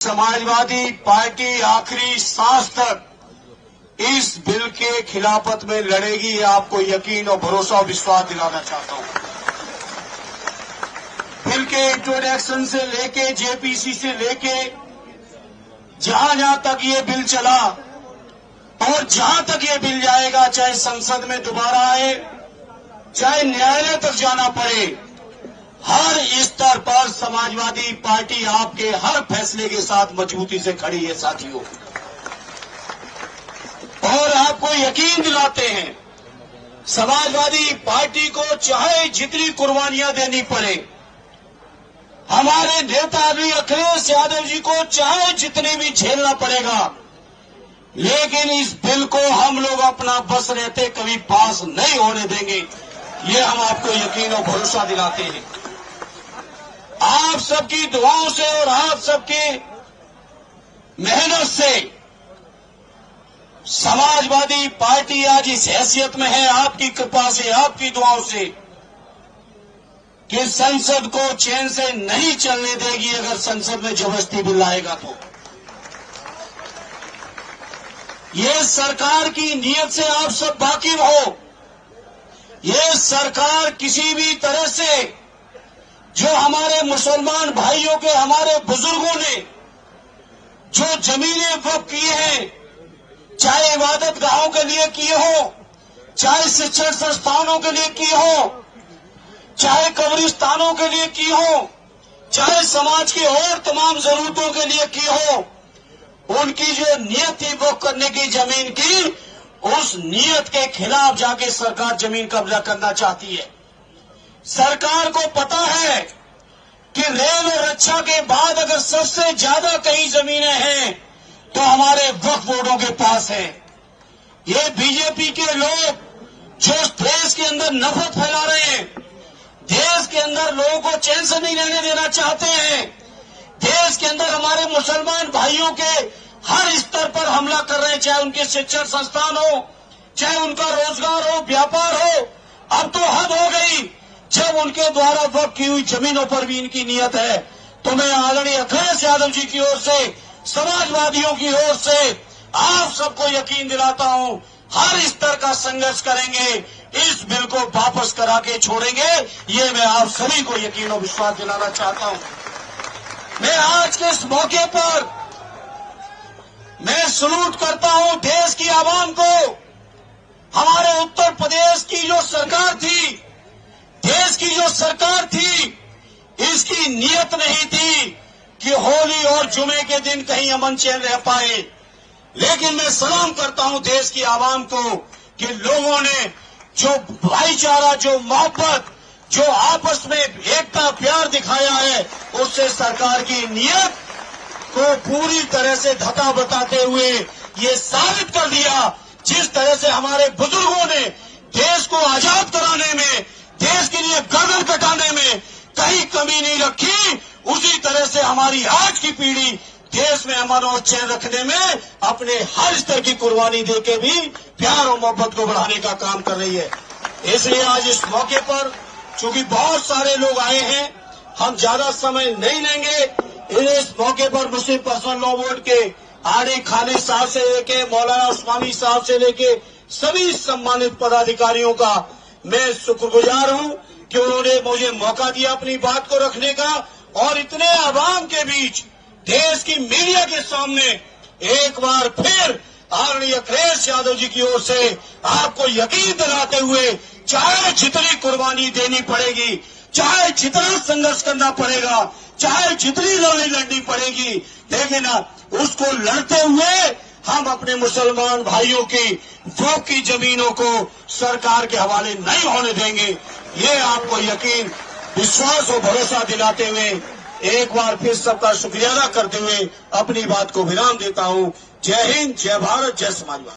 Samajwadi party आखिरी सांस तक इस बिल के खिलाफत में लड़ेगी, ये आपको यकीन और भरोसा और विश्वास दिलाना चाहता हूं। बिल के इंट्रोडक्शन से लेके जेपीसी से लेके जहां जहां तक ये बिल चला और जहां तक ये बिल जाएगा, चाहे संसद में दोबारा आए, चाहे न्यायालय तक जाना पड़े, हर स्तर पर समाजवादी पार्टी आपके हर फैसले के साथ मजबूती से खड़ी है साथियों। और आपको यकीन दिलाते हैं, समाजवादी पार्टी को चाहे जितनी कुर्बानियां देनी पड़े, हमारे नेता अखिलेश यादव जी को चाहे जितनी भी झेलना पड़ेगा, लेकिन इस बिल को हम लोग अपना बस रहते कभी पास नहीं होने देंगे। ये हम आपको यकीन और भरोसा दिलाते हैं। आप सबकी दुआओं से और आप सबकी मेहनत से समाजवादी पार्टी आज इस हैसियत में है, आपकी कृपा से, आपकी दुआओं से, कि संसद को चैन से नहीं चलने देगी। अगर संसद में जबरदस्ती बिल आएगा तो ये सरकार की नीयत से आप सब वाकिफ हो। ये सरकार किसी भी तरह से जो हमारे मुसलमान भाइयों के, हमारे बुजुर्गों ने जो जमीनें वक्फ किए हैं, चाहे इबादत गाहों के लिए किए हो, चाहे शिक्षण संस्थानों के लिए किए हो, चाहे कब्रिस्तानों के लिए की हो, चाहे समाज की और तमाम जरूरतों के लिए की हो, उनकी जो नियत थी वक्फ करने की जमीन की, उस नियत के खिलाफ जाके सरकार जमीन कब्जा करना चाहती है। सरकार को पता है कि रेल और रक्षा के बाद अगर सबसे ज्यादा कहीं जमीनें हैं तो हमारे वक्फ बोर्डों के पास है। ये बीजेपी के लोग जो देश के अंदर नफरत फैला रहे हैं, देश के अंदर लोगों को चैन से नहीं रहने देना चाहते हैं, देश के अंदर हमारे मुसलमान भाइयों के हर स्तर पर हमला कर रहे हैं, चाहे उनके शिक्षण संस्थान हो, चाहे उनका रोजगार हो, व्यापार हो। अब तो हद हो गई, जब उनके द्वारा वक्फ की हुई जमीनों पर भी इनकी नियत है। तो मैं आदरणीय अखिलेश यादव जी की ओर से, समाजवादियों की ओर से आप सबको यकीन दिलाता हूं, हर स्तर का संघर्ष करेंगे, इस बिल को वापस करा के छोड़ेंगे। ये मैं आप सभी को यकीन और विश्वास दिलाना चाहता हूं। मैं आज के इस मौके पर मैं सलूट करता हूं देश की आवाम को। हमारे उत्तर प्रदेश की जो सरकार थी, देश की जो सरकार थी, इसकी नियत नहीं थी कि होली और जुमे के दिन कहीं अमन चैन रह पाए। लेकिन मैं सलाम करता हूं देश की आवाम को कि लोगों ने जो भाईचारा, जो मोहब्बत, जो आपस में एकता प्यार दिखाया है, उससे सरकार की नियत को पूरी तरह से धता बताते हुए ये साबित कर दिया, जिस तरह से हमारे बुजुर्गों ने देश को आजाद कराने में, देश के लिए गर्दन कटाने में कहीं कमी नहीं रखी, उसी तरह से हमारी आज की पीढ़ी देश में अमन और चैन रखने में अपने हर स्तर की कुर्बानी देके भी प्यार और मोहब्बत को बढ़ाने का काम कर रही है। इसलिए आज इस मौके पर चूंकि बहुत सारे लोग आए हैं, हम ज्यादा समय नहीं लेंगे। इस मौके पर मुस्लिम पर्सनल लॉ बोर्ड के आड़े खालिद साहब से लेके मौलाना उस्मानी साहब से लेके सभी सम्मानित पदाधिकारियों का मैं शुक्रगुजार हूं कि उन्होंने मुझे मौका दिया अपनी बात को रखने का, और इतने आवाम के बीच देश की मीडिया के सामने एक बार फिर आदरणीय अखिलेश यादव जी की ओर से आपको यकीन दिलाते हुए, चाहे जितनी कुर्बानी देनी पड़ेगी, चाहे जितना संघर्ष करना पड़ेगा, चाहे जितनी लड़ाई लड़नी पड़ेगी, लेकिन उसको लड़ते हुए हम अपने मुसलमान भाइयों की वक्फ की जमीनों को सरकार के हवाले नहीं होने देंगे। ये आपको यकीन, विश्वास और भरोसा दिलाते हुए एक बार फिर सबका शुक्रिया अदा करते हुए अपनी बात को विराम देता हूं। जय हिंद, जय भारत, जय समाजवाद।